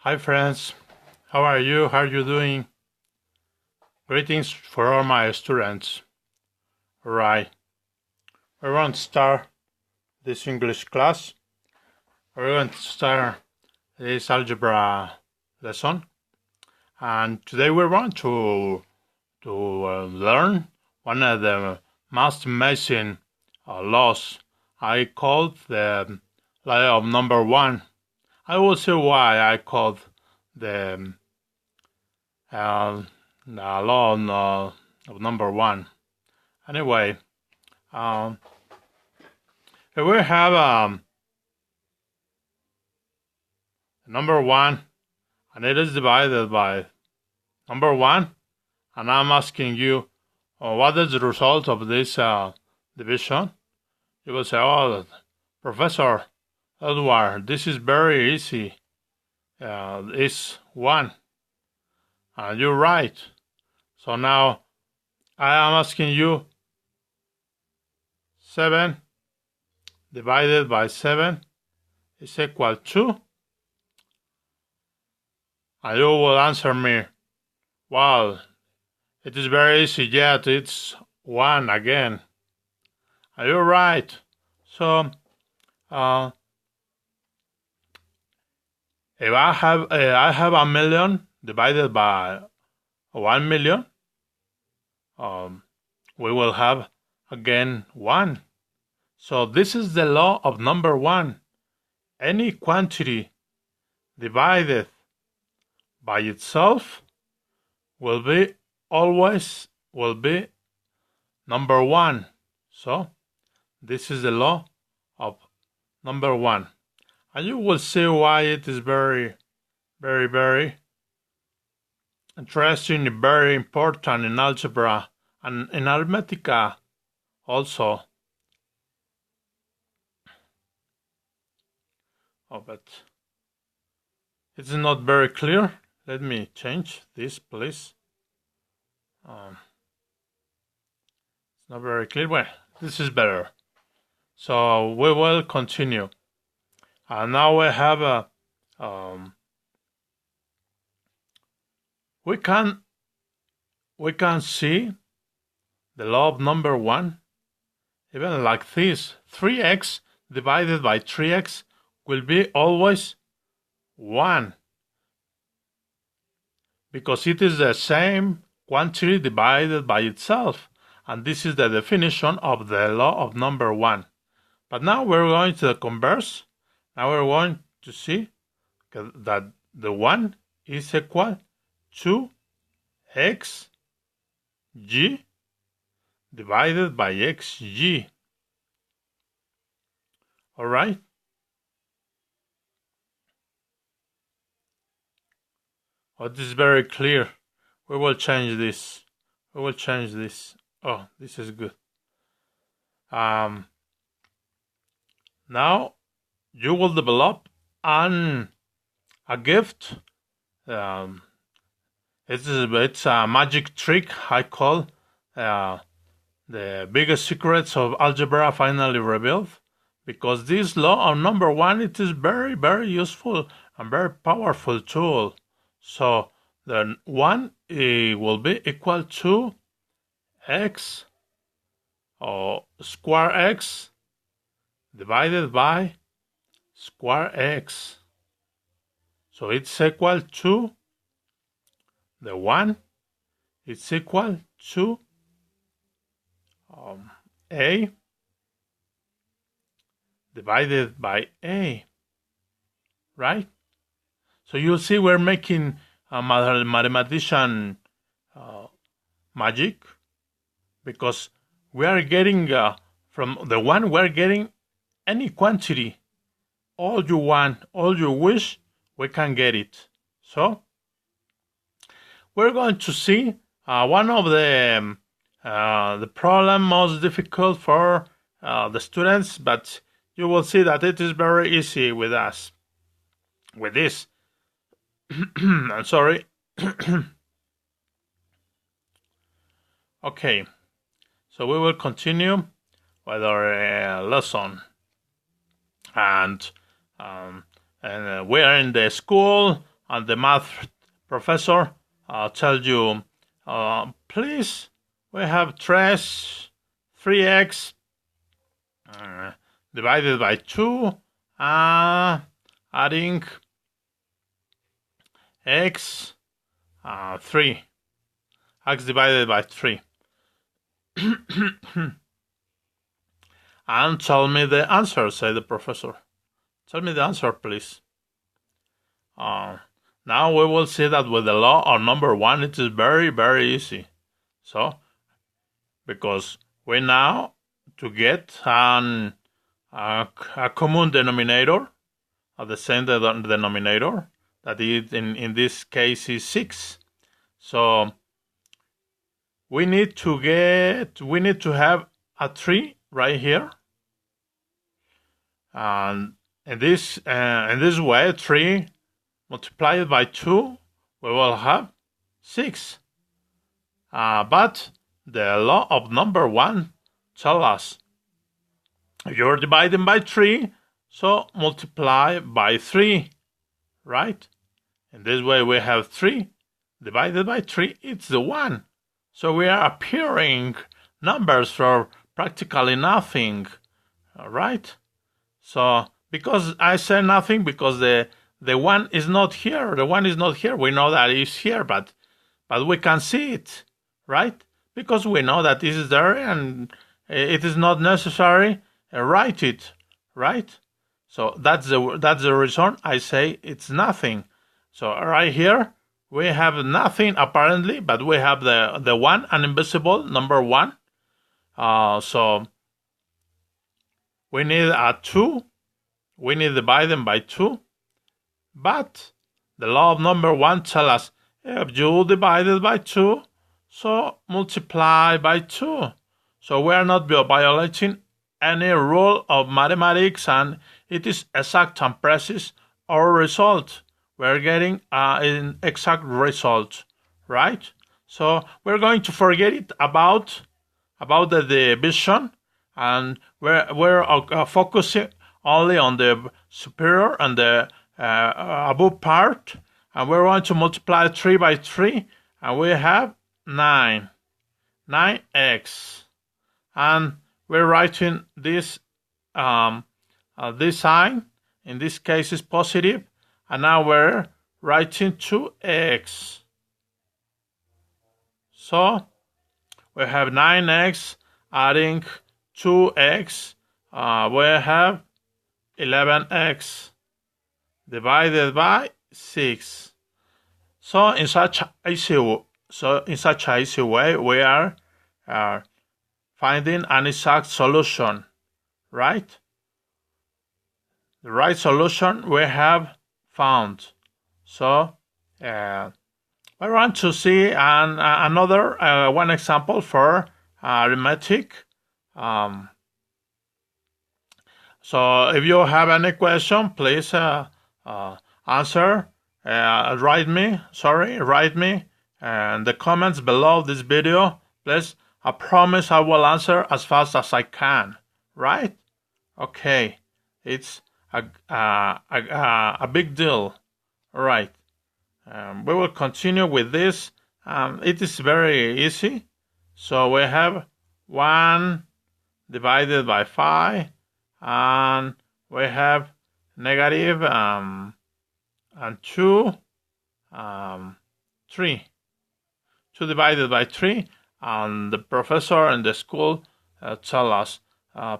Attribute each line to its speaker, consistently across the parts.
Speaker 1: Hi friends, how are you? How are you doing? Greetings for all my students. Alright, we're going to start this English class. We're going to start this algebra lesson. And today we're going to learn one of the most amazing laws. I called the law of number one. I will see why I called the law of number one. Anyway, here we have number one, and it is divided by number one. And I'm asking you, what is the result of this division? You will say, oh, Professor Edward, this is very easy. It's one. And you're right. So now I am asking you 7 divided by 7 is equal to, and you will answer me, well, it is very easy, yet it's 1 again. And you're right. So if I have a million divided by 1 million, we will have again 1. So this is the law of number one. Any quantity divided by itself will always be number one. So this is the law of number one. And you will see why it is very, very, very interesting, very important in algebra and in arithmetic also. Oh, but it's not very clear. Let me change this, please. It's not very clear. Well, this is better. So we will continue. And now we have we can see the law of number one even like this. 3x divided by 3x will be always 1, because it is the same quantity divided by itself, and this is the definition of the law of number one. But now we're going to the converse. Now we're going to see that the 1 is equal to xg divided by xg. All right? Oh, this is very clear. We will change this. Oh, this is good. Now you will develop a gift. It's a magic trick I call the biggest secrets of algebra finally revealed, because this law of number one, it is very, very useful and very powerful tool. So the 1 will be equal to x or square x divided by square x. So it's equal to the 1. It's equal to a divided by a, right? So you'll see we're making a mathematician magic, because we are getting from the 1, we're getting any quantity. All you want, all you wish, we can get it. So we're going to see one of the problem most difficult for the students, but you will see that it is very easy with us. With this. I'm sorry. Okay, so we will continue with our lesson, and we are in the school and the math professor tells you, please, we have 3x divided by 2, adding x 3, x divided by 3. And tell me the answer, said the professor. Tell me the answer, please. Now we will see that with the law of number 1, it is very, very easy. So, because we know to get a common denominator, the same denominator, that is in this case is 6. So we need to have a 3 right here, and in this way, 3 multiplied by 2, we will have 6. But the law of number 1 tells us if you're dividing by 3, so multiply by 3, right? In this way, we have 3 divided by 3, it's the 1. So we are appearing numbers for practically nothing, right? So because I say nothing, because the 1 is not here. The 1 is not here. We know that it's here, but we can see it, right? Because we know that this is there and it is not necessary write it, right? So that's the reason I say it's nothing. So right here we have nothing apparently, but we have the 1, an invisible number 1. So we need a 2. We need to divide them by 2. But the law of number 1 tells us if you divide it by 2, so multiply by 2. So we are not violating any rule of mathematics, and it is exact and precise our result. We're getting an exact result, right? So we're going to forget it about the division, and we're focusing only on the superior and the above part, and we're going to multiply 3 by 3, and we have 9x, and we're writing this this sign. In this case is positive, and now we're writing 2x. So we have 9x adding 2x, we have 11x divided by 6. So in such an easy way, we are finding an exact solution, right? The right solution we have found. So we want to see another one example for arithmetic. So if you have any question, please answer. Write me in the comments below this video. Please, I promise I will answer as fast as I can. Right? Okay. It's a big deal. All right. We will continue with this. It is very easy. So we have 1 divided by 5, and we have negative and 2, 3. 2 divided by 3, and the professor in the school tell us,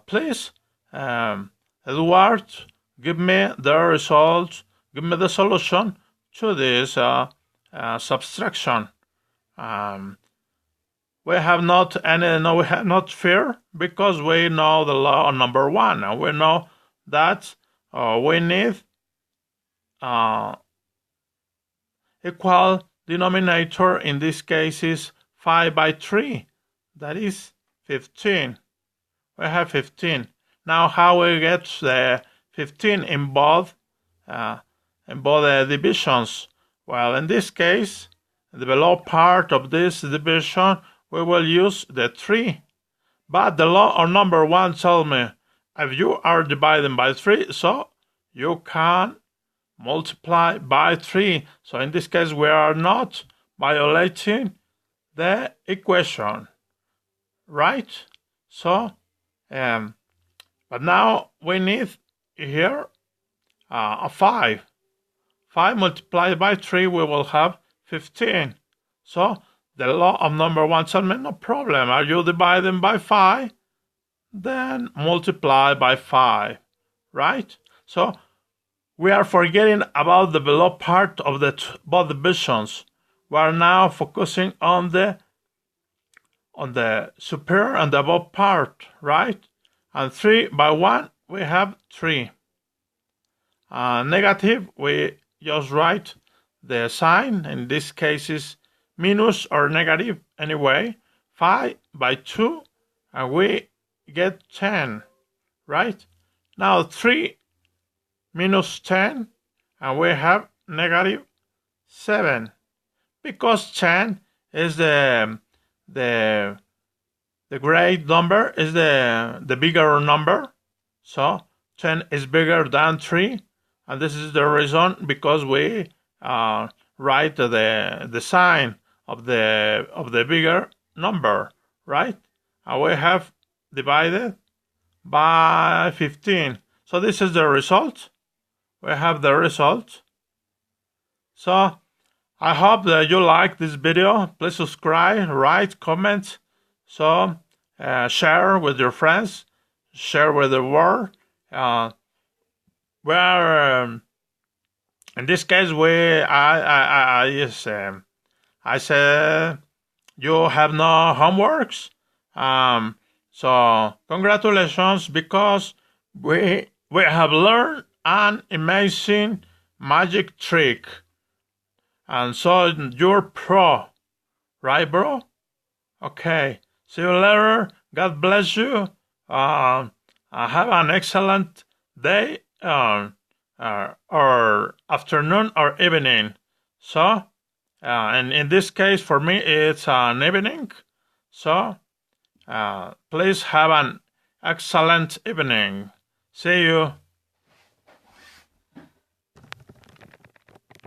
Speaker 1: please, Edward, give me the result, give me the solution to this subtraction. We have not fear, because we know the law of number 1, and we know that we need equal denominator. In this case is 5 by 3, that is 15. We have 15. Now how we get the 15 in both divisions? Well, in this case, the below part of this division, we will use the 3. But the law of number 1 tells me if you are dividing by 3, so you can multiply by 3. So in this case, we are not violating the equation, right? So, but now we need here a 5. 5 multiplied by 3, we will have 15. So the law of number one tells me no problem. Are you dividing by 5? Then multiply by 5, right? So we are forgetting about the below part of the both divisions. We are now focusing on the superior and the above part, right? And 3 by 1, we have 3. Negative, we just write the sign. In this case is minus or negative anyway. 5 by 2, and we get 10, right? Now 3 minus 10, and we have negative 7, because 10 is the great number, is the bigger number. So 10 is bigger than 3, and this is the reason because we write the sign of the bigger number, right? And we have divided by 15. So this is the result. We have the result. So I hope that you like this video. Please subscribe, write, comment. So share with your friends, share with the world. In this case, I said you have no homeworks. So congratulations, because we have learned an amazing magic trick. And so you're pro, right, bro? Okay. See you later. God bless you. Have an excellent day, or afternoon or evening. So, and in this case, for me, it's an evening. So, please have an excellent evening. See you.